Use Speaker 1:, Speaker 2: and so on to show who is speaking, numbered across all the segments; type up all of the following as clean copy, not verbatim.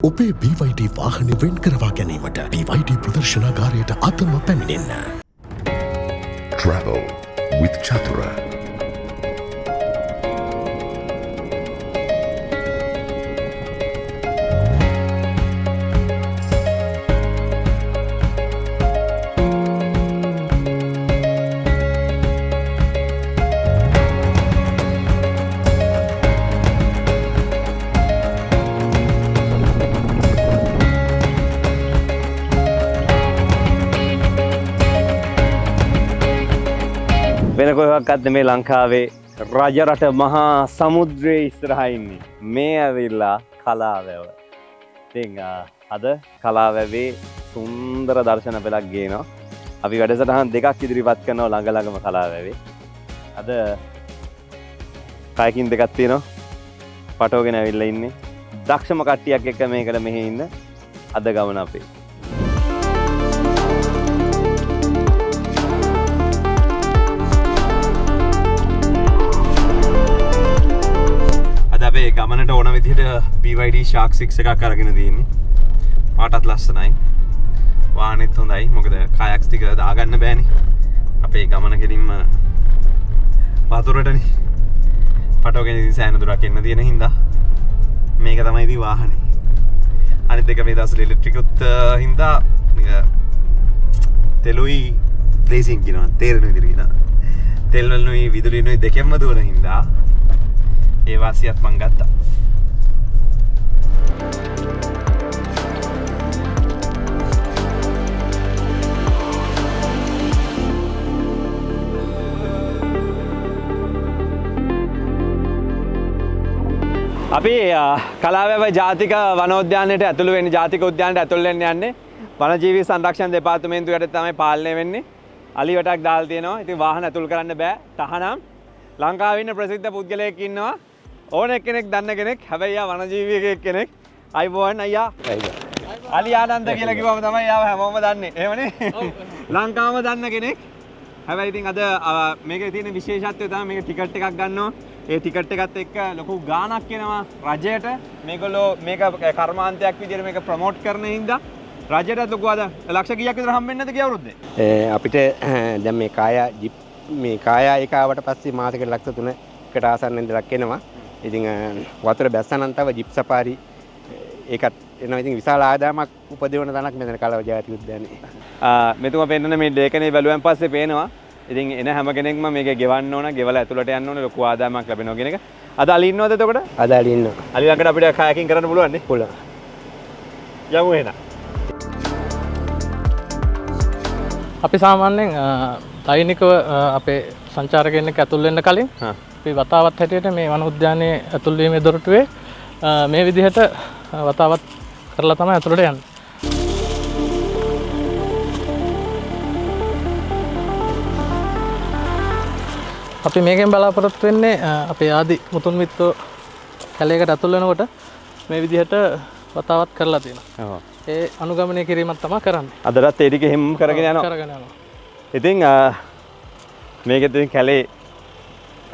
Speaker 1: ඔබේ BYD වාහන වෙන් කරවා ගැනීමට BYD ප්‍රදර්ශනාගාරයට අතම පැමිණෙන්න. Travel with Chatura.
Speaker 2: වෙන කොහොමවත් මේ ලංකාවේ රජරට මහා සමුද්‍රයේ ඉස්සරහා ඉන්නේ. මේ ඇවිල්ලා කලාවැව. ඉතින් අද කලාවැවේ සුන්දර දර්ශන පෙළක් ගේනවා. අපි වැඩසටහන් දෙකක් ඉදිරිපත් කරනවා ළඟ ළඟම කලාවැවේ. අද කයකින් දෙකක් තියෙනවා. පටවගෙන ඇවිල්ලා ඉන්නේ. දක්ෂම කට්ටියක් එක්ක මේකට මෙහි ඉන්න අද ගමන අපේ. අපේ ගමනට ඕන විදිහට BYD Shark 6 එකක් අරගෙන තියෙන්නේ. පාටත් ලස්සනයි. වාහනේත් හොඳයි. මොකද කයක්ස් ටික දාගන්න බෑනේ. අපේ ගමන ගෙලින්ම වතුරටනේ. පටවගෙන ඉතින් සෑහෙන දුරක් එන්න තියෙන හින්දා මේක තමයි ඉතින් වාහනේ. අනිත් දෙක මේ දවස්වල ඉලෙක්ට්‍රිකුත් හින්දා තෙලුයි රේසින් කියනවා. තේරෙන විදිහට කියනවා. තෙල් වලුයි විදුලිනුයි දෙකෙන්ම දුවන හින්දා ඒ වාසියත් මං ගත්තා. අපි කලාවැව ජාතික වනෝද්‍යානයට ඇතුළු වෙන්නේ ජාතික උද්‍යානයට ඇතුළු වෙන්න යන්නේ. වනජීවී සංරක්ෂණ දෙපාර්තමේන්තුව යටතේ තමයි පාලනය වෙන්නේ. අලිවටක් දාලා තියෙනවා. ඉතින් වාහන ඇතුළු කරන්න බෑ. තහනම් ලංකාවේ ඉන්න ප්‍රසිද්ධ පුද්ගලයෙක් ඉන්නවා. ඕන කෙනෙක් දන්න කෙනෙක්. හැබැයි යා වනජීවියෙක් කෙනෙක්. අයිබෝන් අයියා. අලි ආනන්ද කියලා කිව්වම තමයි යාව හැමෝම දන්නේ. එහෙමනේ. ලංකාවම දන්න කෙනෙක්. හැබැයි ඉතින් අද මේකේ තියෙන විශේෂත්වය තමයි මේක ටිකට් එකක් ගන්නවා. ඒ ටිකට් එකත් එක්ක ලොකු ගාණක් එනවා රජයට. මේගොල්ලෝ මේක කර්මාන්තයක් විදිහට මේක ප්‍රොමෝට් කරන හින්දා රජයටත් ලොකු අද ලක්ෂ කීයක් විතර හම්බෙන්නේ නැද්ද ගිය අවුරුද්දේ?
Speaker 3: අපිට දැන් මේ කායා ජිප් මේ කායා එක ආවට පස්සේ මාසෙකට ලක්ෂ 3කට ආසන්නෙන් දෙලක් එනවා. ඉතින් වතුර බැස්සනම් තව ජිප් සෆාරි ඒකත් එනවා. ඉතින් විශාල ආදායමක් උපදවන තැනක් මෙතන කලාව ජාතික උද්‍යානයේ.
Speaker 2: මෙතුමා පෙන්නන මේ ලේඛනේ බැලුවෙන් පස්සේ පේනවා. ඉතින් එන හැම කෙනෙක්ම මේක ගෙවන්න ඕන, ගෙවලා ඇතුළට යන්න ඕන, ලොකු ආදායමක් ලැබෙනවා කියන එක. අද අලි ඉන්නවද එතකොට?
Speaker 3: අද අලි ඉන්නවා.
Speaker 2: අලි ළඟට අපිට කයකින් කරන්න පුළුවන් නේ?
Speaker 3: පුළුවන්.
Speaker 2: යමු එහෙනම්.
Speaker 4: අපි සාමාන්‍යයෙන් දෛනිකව අපේ සංචාරකයන් එක්ක ඇතුල් වෙන්න කලින් අපි වතාවත් හැටියට මේ වන උද්‍යානයේ ඇතුල් වීමේ දොරටුවේ මේ විදිහට වතාවත් කරලා තමයි ඇතුළට යන්නේ. අපි මේකෙන් බලාපොරොත්තු වෙන්නේ අපේ ආදි මුතුන් මිත්තෝ කැලේකට ඇතුල් වෙනකොට මේ විදිහට වතාවත් කරලා තියෙනවා.
Speaker 2: ඔව්.
Speaker 4: ඒ අනුගමනය කිරීමක් තමයි කරන්නේ.
Speaker 2: අදටත් ඒ ටික හිම් කරගෙන යනවා.
Speaker 4: කරගෙන යනවා.
Speaker 2: ඉතින් මේකෙත් ඉතින් කැලේ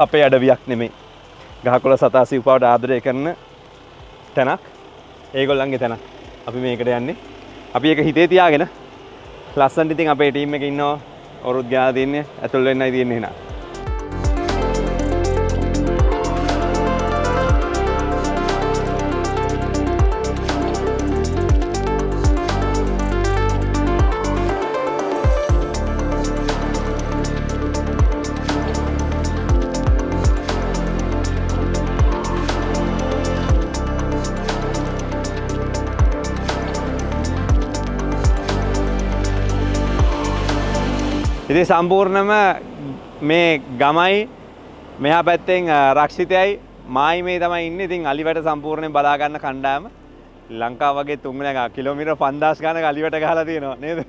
Speaker 2: අපේ අඩවියක් නෙමෙයි. ගහකොළ සතා සිව්පාවට ආදරය කරන තැනක්. ඒගොල්ලන්ගේ තැනක්. අපි මේකට යන්නේ. අපි ඒක හිතේ තියාගෙන ලස්සනට ඉතින් අපේ ටීම් එකේ ඉන්නවා. අවුරුදු ගාන දින්නේ ඇතුල් වෙන්නයි තියෙන්නේ එහෙනම්. ඉතින් සම්පූර්ණම මේ ගමයි මෙහා පැත්තෙන් රක්ෂිතයයි මායි මේ තමයි ඉන්නේ. ඉතින් අලිවැට සම්පූර්ණයෙන් බලා ගන්න කණ්ඩායම ලංකාව වගේ තුන්වෙනි කිලෝමීටර් 5000 ගානක අලිවැට ගහලා තියෙනවා නේද?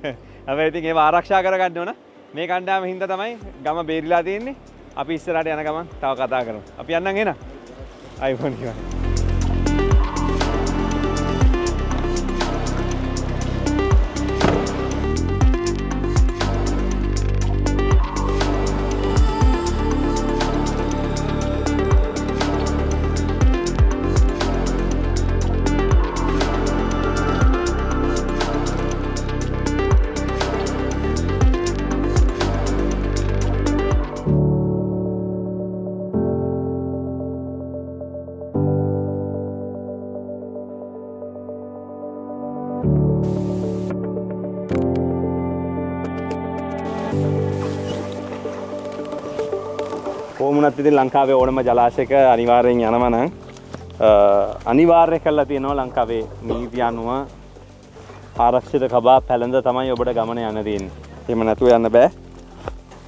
Speaker 2: හැබැයි ඉතින් ඒව ආරක්ෂා කරගන්න ඕන. මේ කණ්ඩායම හින්දා තමයි ගම බේරිලා තියෙන්නේ. අපි ඉස්සරහට යන ගමන් තව කතා කරමු. අපි යන්නම් එහෙනම්. iPhone කියවන්න. කොහොමුණත් ඉතින් ලංකාවේ ඕනම ජලාශයක අනිවාර්යෙන් යනවා නම් අනිවාර්ය කරලා තියෙනවා ලංකාවේ නීති අනුව ආරක්ෂිත කබා පැලඳ තමයි ඔබට ගමන යන්න තියෙන්නේ. එහෙම නැතුව යන්න බෑ.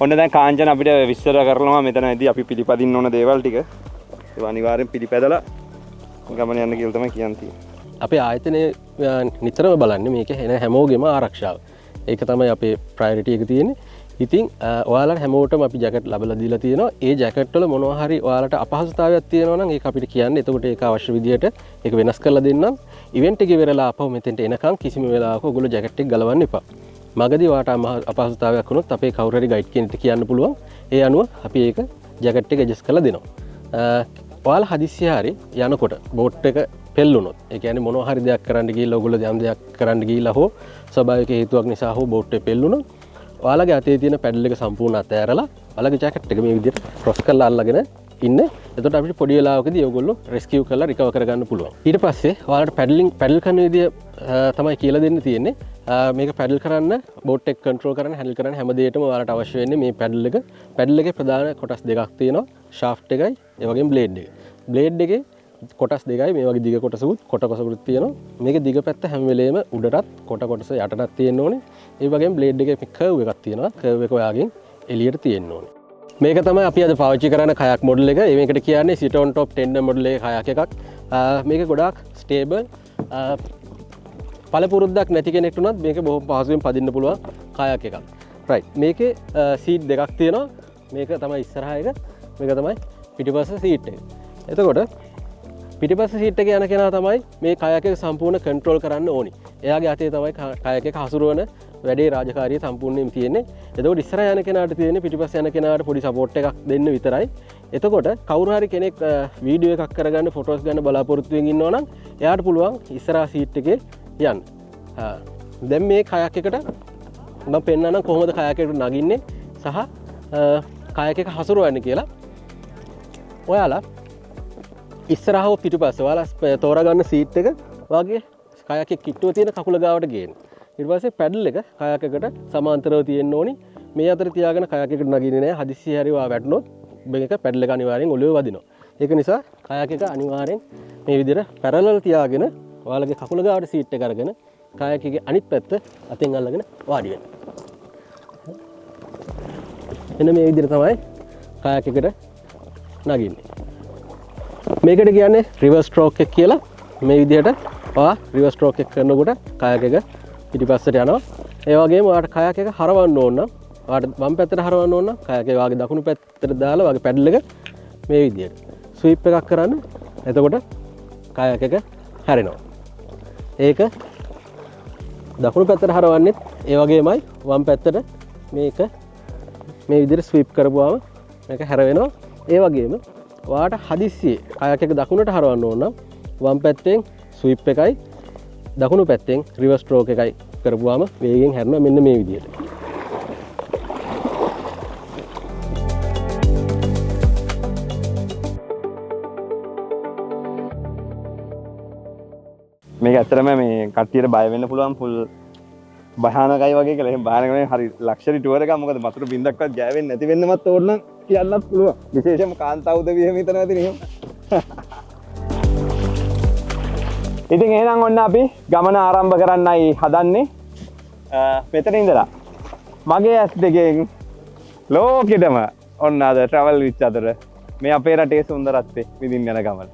Speaker 2: ඔන්න දැන් කාංචන අපිට විස්තර කරනවා මෙතනදී අපි පිළිපදින්න ඕන දේවල් ටික. ඒක අනිවාර්යෙන් පිළිපැදලා ගමන යන්න කියලා තමයි කියන්නේ.
Speaker 5: අපේ ආයතනය නිතරම බලන්නේ මේක එන හැමෝගෙම ආරක්ෂාව. ඒක තමයි අපේ ප්‍රයොරිටි එක තියෙන්නේ. ඉතින් ඔයාලට හැමෝටම අපි ජැකට් ලබලා දීලා තියෙනවා. ඒ ජැකට් වල මොනවා හරි ඔයාලට අපහසුතාවයක් තියෙනවා නම් ඒක අපිට කියන්න. එතකොට ඒක අවශ්‍ය විදියට ඒක වෙනස් කරලා දෙන්නම්. ඉවෙන්ට් එකේ වෙරලා ආපහු මෙතෙන්ට එනකම් කිසිම වෙලාවක ඔයගොල්ලෝ ජැකට් එක ගලවන්න එපා. මගදී ඔයාට අපහසුතාවයක් වුණොත් අපේ කවුරු හරි ගයිඩ් කෙනෙක්ට කියන්න පුළුවන්. ඒ අනුව අපි ඒක ජැකට් එක ඇඩ්ජස්ට් කරලා දෙනවා. ඔයාලා හදිස්සිය හරි යනකොට බෝට් එක පෙල්ලුනොත් ඒ කියන්නේ මොනවා හරි දෙයක් කරන්න ගිහිල්ලා ඔයගොල්ලෝ යම් දෙයක් කරන්න ගිහිල්ලා හෝ ස්වභාවික හේතුවක් නිසා හෝ බෝට් එක පෙල්ලුනොත් ඔයාලගේ අතේ තියෙන පැඩල් එක සම්පූර්ණ අතෑරලා ඔයාලගේ ජැකට් එක මේ විදිහට ක්‍රොස් කරලා අල්ලගෙන ඉන්න. එතකොට අපිට පොඩි වෙලාවකදී ඔයගොල්ලෝ රෙස්කියු කරලා රිකවර් කරගන්න පුළුවන්. ඊට පස්සේ ඔයාලට පැඩල් කරන විදිය තමයි කියලා දෙන්න තියෙන්නේ. මේක පැඩල් කරන්න බෝට් එක කන්ට්‍රෝල් කරන්න හැන්ඩල් කරන්න හැම දෙයකටම ඔයාලට අවශ්‍ය වෙන්නේ මේ පැඩල් එක. පැඩල් එකේ ප්‍රධාන කොටස් දෙකක් තියෙනවා. ෂාෆ්ට් එකයි ඒ වගේම බ්ලේඩ් එක. බ්ලේඩ් එකේ කොටස් දෙකයි මේ වගේ දිග කොටසකුත් කොට කොටසකුත් තියෙනවා. මේකේ දිග පැත්ත හැම වෙලේම උඩටත් කොට කොටස යටටත් තියෙන්න ඕනේ. ඒ වගේම බ්ලේඩ් එකේ කර්ව් එකක් තියෙනවා. කර්ව් එක ඔයාගෙන් එළියට තියෙන්න ඕනේ. මේක තමයි අපි අද පාවිච්චි කරන කයක් මොඩල් එක. මේකට කියන්නේ sit on top tender model එකේ කයක් එකක්. මේක ගොඩාක් ස්ටේබල්. පළපුරුද්දක් නැති කෙනෙක්ට උනත් මේක බොහොම පහසුවෙන් පදින්න පුළුවන් කයක් එකක්. රයිට්. මේකේ සීට් දෙකක් තියෙනවා. මේක තමයි ඉස්සරහා එක. මේක තමයි පිටිපස්ස සීට් එක. එතකොට පිටිපස්ස සීට් එකේ යන කෙනා තමයි මේ කයක් එක සම්පූර්ණ කන්ට්‍රෝල් කරන්න ඕනි. එයාගේ අතේ තමයි කයක් එක හසුරවන වැඩේ රාජකාරිය සම්පූර්ණයෙන් තියෙන්නේ. එතකොට ඉස්සරහ යන කෙනාට තියෙන්නේ පිටිපස්ස යන කෙනාට පොඩි සපෝට් එකක් දෙන්න විතරයි. එතකොට කවුරු හරි කෙනෙක් වීඩියෝ එකක් කරගන්න ෆොටෝස් ගන්න බලාපොරොත්තු වෙමින් ඉන්නවා නම් එයාට පුළුවන් ඉස්සරහ සීට් එකේ යන්න. දැන් මේ කයක් එකට මම පෙන්නන්නම් කොහොමද කයක් එකට නගින්නේ සහ කයක් එක හසුරවන්නේ කියලා. ඔයාලා ඉස්සරහව පිටිපස්ස ඔයාලා තෝරාගන්න සීට් එක වගේ කයක් එක්ක කිට්ටුව තියෙන කකුල ගාවට ගේන්න. ඊට පස්සේ පැඩල් එක කයක් එකට සමාන්තරව තියෙන්න ඕනි. මේ අතර තියාගෙන කයක් එකට නගින්නේ නැහැ. හදිස්සිය හරි වා වැටුනොත් මේක පැඩල් එක අනිවාර්යෙන් ඔළුවේ වදිනවා. ඒක නිසා කයක් එක අනිවාර්යෙන් මේ විදිහට පැරලල් තියාගෙන ඔයාලගේ කකුල ගාවට සීට් එක අරගෙන කයක් එකේ අනිත් පැත්ත අතෙන් අල්ලගෙන වාඩි වෙන්න. එන්න මේ විදිහට තමයි කයක් එකට නගින්නේ. මේකට කියන්නේ රිවර්ස් ස්ට්‍රෝක් එක කියලා. මේ විදිහට ඔයා රිවර්ස් ස්ට්‍රෝක් එක කරනකොට කයක් එක පිටිපස්සට යනවා. ඒ වගේම ඔයාට කයක් එක හරවන්න ඕන නම් ඔයාට වම් පැත්තට හරවන්න ඕන නම් කයක් එක වාගේ දකුණු පැත්තට දාලා වාගේ පැඩල් එක මේ විදිහට ස්වීප් එකක් කරන්න. එතකොට කයක් එක හැරෙනවා. ඒක දකුණු පැත්තට හරවන්නෙත් ඒ වගේමයි වම් පැත්තට මේක මේ විදිහට ස්වීප් කරපුවාම මේක හැරවෙනවා. ඒ වගේම ඔයාට හදිස්සියේ කයක් එක දකුණට හරවන්න ඕන නම් වම් පැත්තෙන් ස්වීප් එකයි දකුණු පැත්තෙන් රිවර්ස් ස්ට්‍රෝක් එකයි කරපුවාම වේගෙන් හැරෙනවා මෙන්න මේ විදිහට.
Speaker 2: මේක ඇත්තටම මේ කට්ටියට බය වෙන්න පුළුවන් ෆුල් භයානකයි වගේ කියලා. එහෙනම් භයානක නෙවෙයි හරි ලක්ෂරි ටුවර් එකක්. මොකද වතුර බින්දක්වත් ගෑවෙන්නේ නැති වෙන්නමත් ඕන නම් කියන්නත් පුළුවන්. විශේෂයෙන්ම කාන්තාව උදවිය එහෙම හිතනවා ඇතිනේ එහෙම. ඉතින් එහෙනම් ඔන්න අපි ගමන ආරම්භ කරන්නයි හදන්නේ. මෙතන ඉඳලා මගේ ඇස් දෙකෙන් ලෝකෙටම ඔන්න අද ට්‍රැවල් විච් අතර මේ අපේ රටේ සුන්දරත්වය විඳින්න යන ගමන.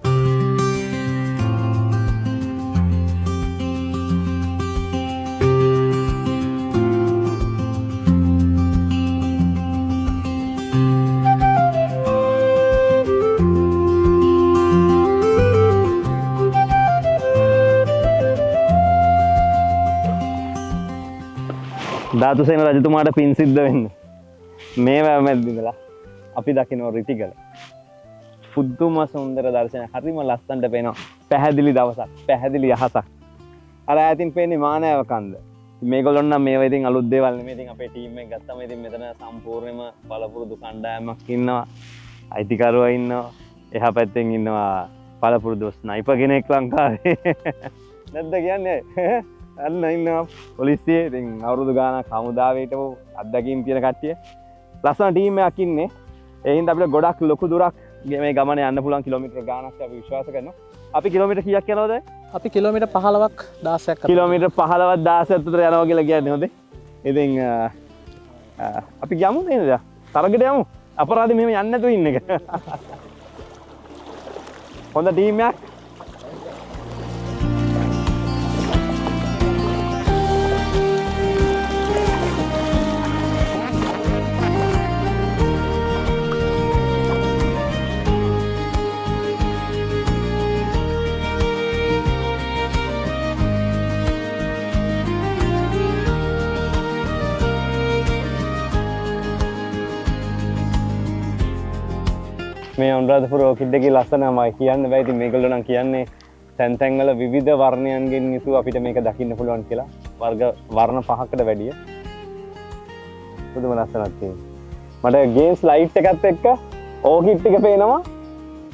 Speaker 2: ධාතුසේන රජතුමාට පින් සිද්ධ වෙන්න මේ වැව මැද්දින්දලා අපි දකින්න රිටිගල පුදුම සුන්දර දර්ශනයක්. හරිම ලස්සනට පේනවා. පැහැදිලි දවසක්, පැහැදිලි අහසක්. අර ඈතින් පේන්නේ මානෑව කන්ද. මේගොල්ලොන් නම් මේවා ඉතින් අලුත් දේවල් නෙමෙයි. ඉතින් අපේ ටීම් එක ගත්තම ඉතින් මෙතන සම්පූර්ණයෙන්ම පළපුරුදු කණ්ඩායමක් ඉන්නවා. අයිතිකරුවා ඉන්නවා. එහා පැත්තෙන් ඉන්නවා පළපුරුදු ස්නයිපර් කෙනෙක් ලංකාවේ. නැද්ද කියන්නේ? අන්න ඉන්නවා පොලිසිය. ඉතින් අවුරුදු ගානක් හමුදාවේ හිටපු අත්දැකීම් තියෙන කට්ටිය. ලස්සන ටීම් එකක් ඉන්නේ. ඒ හින්දා අපිට ගොඩක් ලොකු දුරක් මේ ගමන යන්න පුළුවන් කිලෝමීටර් ගාණක් අපි විශ්වාස කරනවා. අපි කිලෝමීටර් කීයක් යනවද?
Speaker 4: අපි කිලෝමීටර් 15ක් 16ක්
Speaker 2: කිලෝමීටර් 15ක් 16ක් විතර යනවා කියලා කියන්නේ හොඳේ. ඉතින් අපි යමු නේද? තරගයට යමු. අපරාධي මෙහෙම යන්නේ නැතුව ඉන්න එක. හොඳ ටීම් එකක්. මේ අනුරාධපුර ඕකිඩ් එකේ ලස්සනමයි කියන්න බෑ. ඉතින් මේගොල්ලෝ නම් කියන්නේ තැන් තැන් වල විවිධ වර්ණයන්ගෙන් යුතු අපිට මේක දකින්න පුළුවන් කියලා. වර්ණ 5කට වැඩිය. පුදුම ලස්සනක් තියෙනවා. මට ගේම්ස් ලයිට් එකත් එක්ක ඕකිඩ් එක පේනවා.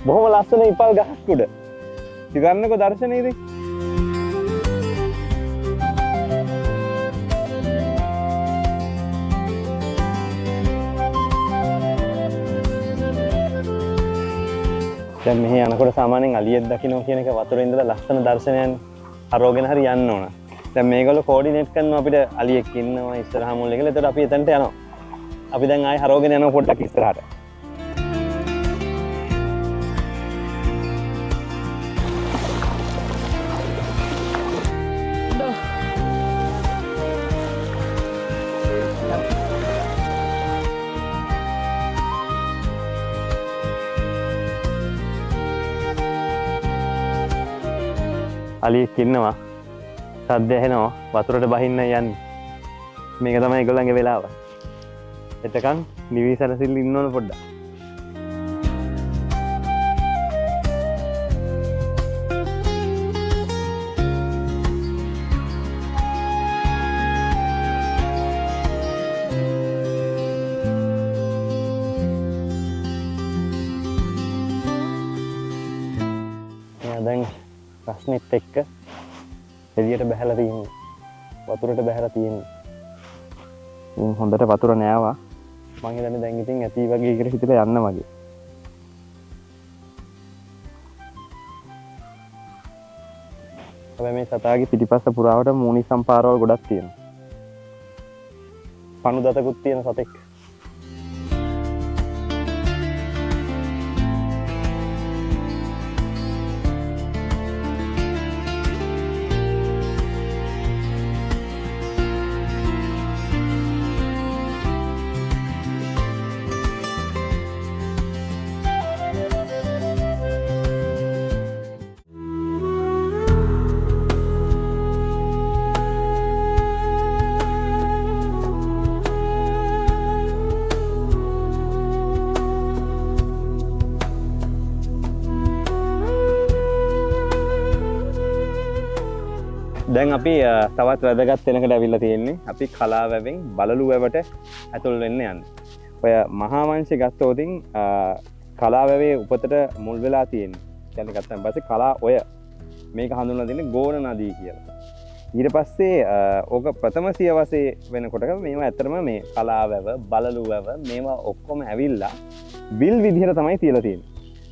Speaker 2: බොහොම ලස්සන ඉපල් ගහක් උඩ. ඉතිගන්නකො දර්ශනයේදී. දැන් මෙහි යනකොට සාමාන්‍යයෙන් අලියෙක් දකින්න කියන එක වතුරේ ඉඳලා ලස්සන දර්ශනයක් අරෝගෙන හරි යන්න ඕන. දැන් මේගොල්ලෝ කෝඩිනේට් කරනවා අපිට අලියෙක් ඉන්නවා ඉස්සරහා මුල්ලේ කියලා. එතකොට අපි එතනට යනවා. අපි දැන් ආයෙ හරෝගෙන යනවා පොඩ්ඩක් ඉස්සරහට. අලියෙක් ඉන්නවා. සද්ද ඇහෙනවා. වතුරට බහින්න යන්නේ. මේක තමයි ඒගොල්ලන්ගේ වෙලාව. එතකන් නිවි සැලසිල්ල ඉන්න ඕන පොඩ්ඩක්. දැන් ප්‍රශ්නෙත් එක්ක එළියට බහැලා තියෙන්නේ. වතුරට බහැලා තියෙන්නේ. හොඳට වතුර නෑවා. මං හිතන්නේ දැන් ඉතින් ඇති වගේ කියලා හිතලා යන්න වගේ. හැබැයි මේ සතාගේ පිටිපස්ස පුරාවට මූණි සම්පාරවල් ගොඩක් තියෙනවා. පණු දතකුත් තියෙන සතෙක්. දැන් අපි තවත් වැදගත් වෙනකට ඇවිල්ලා තියෙන්නේ. අපි කලාවැවෙන් බලලු වැවට ඇතුල් වෙන්න යන්නේ. ඔය මහා වංශය ගත්තොතින් කලාවැවේ උපතට මුල් වෙලා තියෙන්නේ. කියන්නේ ගත්තන් පස්සේ කලා ඔය මේක හඳුන්වලා දෙන්නේ ගෝණ නදී කියලා. ඊට පස්සේ ඕක ප්‍රථම සියවසේ වෙනකොට මේවා ඇත්තටම මේ කලාවැව බලලු වැව මේවා ඔක්කොම ඇවිල්ලා විල් විදිහට තමයි තියලා තියෙන්නේ.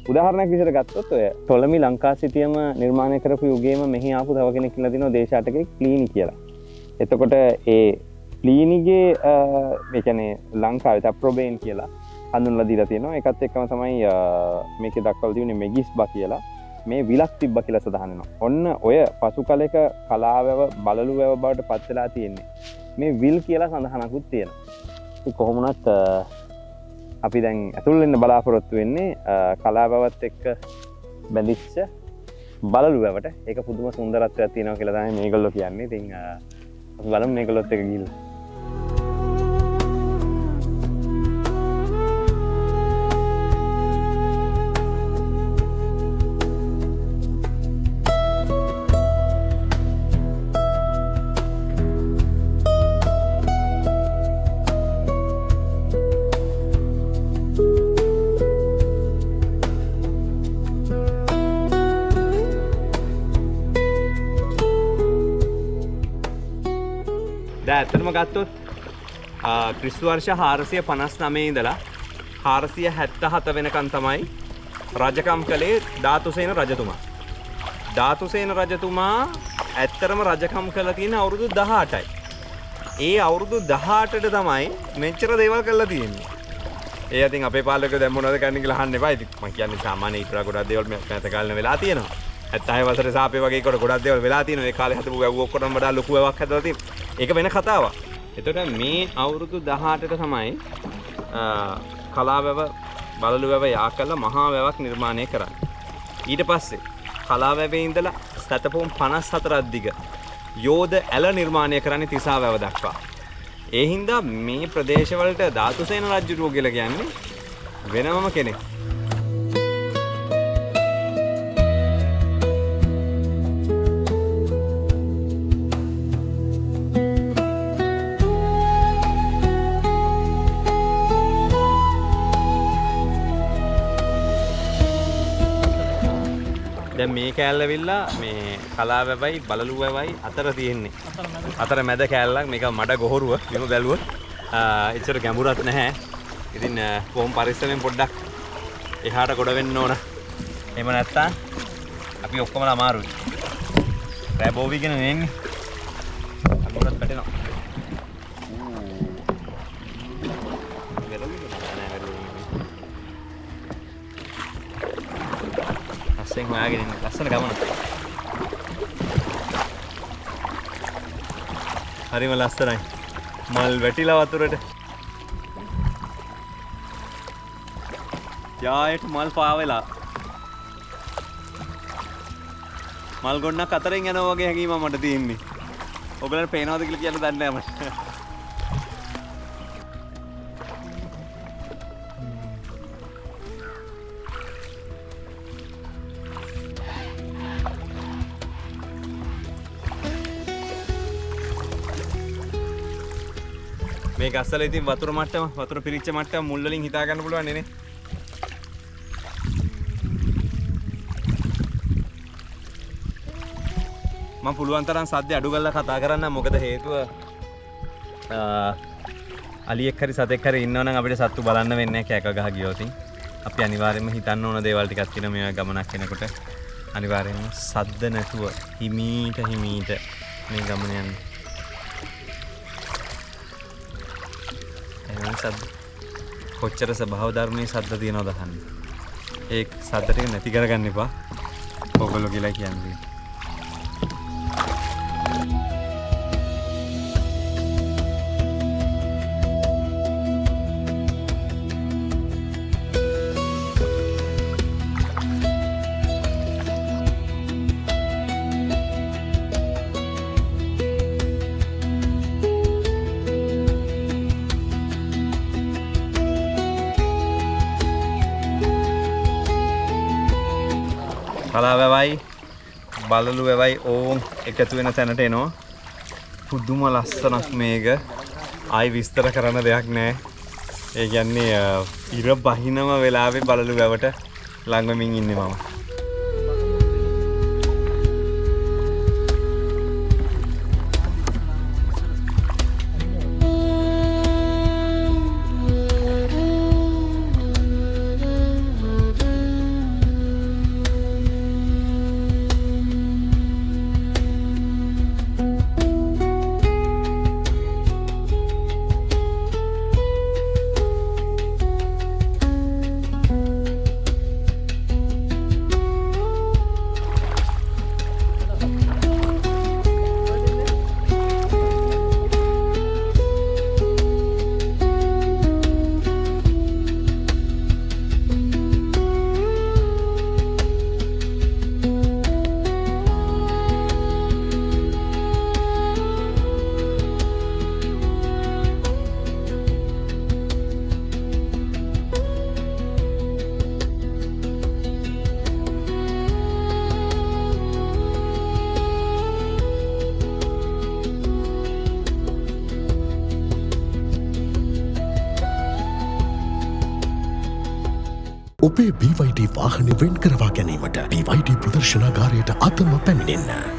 Speaker 2: උදාහරණයක් විදිහට ගත්තොත් ඔය ටොලමි ලංකා සිටියම නිර්මාණය කරපු යුගයේම මෙහි ආපු තව කෙනෙක් කියලා දිනවා දේශාටකෙක් ප්ලීනි කියලා. එතකොට ඒ ප්ලීනිගේ මේ කියන්නේ ලංකාවේ තප්‍රොබේන් කියලා හඳුන්වලා දීලා තියෙනවා. ඒකත් එක්කම තමයි මේකේ දක්වලා තියෙන්නේ මෙගිස්බා කියලා. මේ විලක් තිබ්බා කියලා සඳහන් වෙනවා. ඔන්න ඔය පසු කලයක කලාවැව බලලු වැව බවට පත් වෙලා තියෙන්නේ. මේ විල් කියලා සඳහනකුත් තියෙනවා. ඉතින් කොහොම වුණත් අපි දැන් ඇතුල් වෙන්න බලාපොරොත්තු වෙන්නේ කලාවැවත් එක්ක බැඳිච්ච බලලු වැවට. ඒක පුදුම සුන්දරත්වයක් තියෙනවා කියලා තමයි මේගොල්ලෝ කියන්නේ. ඉතින් අපි බලමු මේගොල්ලොත් එක්ක ගිහිල්ලා. ඇත්තටම ගත්තොත් ක්‍රිස්තු වර්ෂ 459 ඉඳලා 477 වෙනකන් තමයි රජකම් කළේ ධාතුසේන රජතුමා. ධාතුසේන රජතුමා ඇත්තරම රජකම් කළා තියෙන අවුරුදු 18යි. ඒ අවුරුදු 18ට තමයි මෙච්චර දේවල් කරලා තියෙන්නේ. ඒ අතින් අපේ පාලකයෝ දැන් මොනවද කරන්න කියලා අහන්න එපා. ඉතින් මම කියන්නේ සාමාන්‍ය ඊට වඩා ගොඩක් දේවල් මෑත කාලේ වෙලා තියෙනවා. 76 වසරේ සාපේ වගේ කොට ගොඩක් දේවල් වෙලා තියෙනවා. ඒ කාලේ හදපු වැව් ඔක්කොටම වඩා ලොකු වැවක් හදලා තියෙනවා. ඒක වෙන කතාවක්. එතකොට මේ අවුරුදු 18ට තමයි කලාවැව බලලු වැව යා කළ මහා වැවක් නිර්මාණය කරන්නේ. ඊට පස්සේ කලාවැවේ ඉඳලා සතපොම් 54ක් දිග යෝධ ඇල නිර්මාණය කරන්නේ තිසා වැව දක්වා. ඒ හින්දා මේ ප්‍රදේශවලට ධාතුසේන රජුරෝ කියලා කියන්නේ වෙනමම කෙනෙක්. දැන් මේ කෑල්ල ඇවිල්ලා මේ කලාවැවයි බලලු වැවයි අතර තියෙන්නේ. අතර මැද කෑල්ලක් මේක මඩ ගොහරුව බිම බැලුවොත් එච්චර ගැඹුරක් නැහැ. ඉතින් කොහොම පරිස්සමෙන් පොඩ්ඩක් එහාට ගොඩ වෙන්න ඕන. එහෙම නැත්තම් අපි ඔක්කොම අමාරුයි. රැබෝවිගෙන නෙන්නේ. අමුරත් පැටෙනවා. අස්සෙන් හොයාගෙන ඉන්න ලස්සන ගමන. හරිම ලස්සනයි. මල් වැටිලා වතුරට. යායට මල් පාවෙලා. මල් ගොන්නක් අතරින් යනවා වගේ හැඟීමක් මට තියෙන්නේ. ඔයගලන්ට පේනවද කියලා කියන්න දන්නේ නැහැ මට. මේ ගස්වල ඉතින් වතුර මට්ටම වතුර පිරිච්ච මට්ටම මුල් වලින් හිතා ගන්න පුළුවන් නේ. මම පුළුවන් තරම් සද්ද අඩු කරලා කතා කරන්න. මොකද හේතුව අලියෙක් හරි සතෙක් හරි ඉන්නවනම් අපිට සත්තු බලන්න වෙන්නේ නැහැ කෑක ගහ ගියොත්. අපි අනිවාර්යයෙන්ම හිතන්න ඕන දේවල් ටිකක් තියෙනවා මේ ගමනක් යනකොට. අනිවාර්යයෙන්ම සද්ද නැතුව හිමීට මේ ගමන යන්න. සද්ද කොච්චර ස්වභාව ධර්මයේ සද්ද තියෙනවද අහන්න. ඒ සද්ද ටික නැති කරගන්න එපා. ඔයගොල්ලෝ කියලා කියන්නේ. කලාවැවයි බලලු වැවයි ඕම් එකතු වෙන තැනට එනවා. පුදුම ලස්සනක් මේක. ආයි විස්තර කරන්න දෙයක් නැහැ. ඒ කියන්නේ ඉර බහිනම වෙලාවේ බලලු වැවට ළඟ වෙමින් ඉන්නේ මම.
Speaker 1: ඔබේ BYD වාහනේ වෙන් කරවා ගැනීමට BYD ප්‍රදර්ශනාගාරයට අදම පැමිණෙන්න.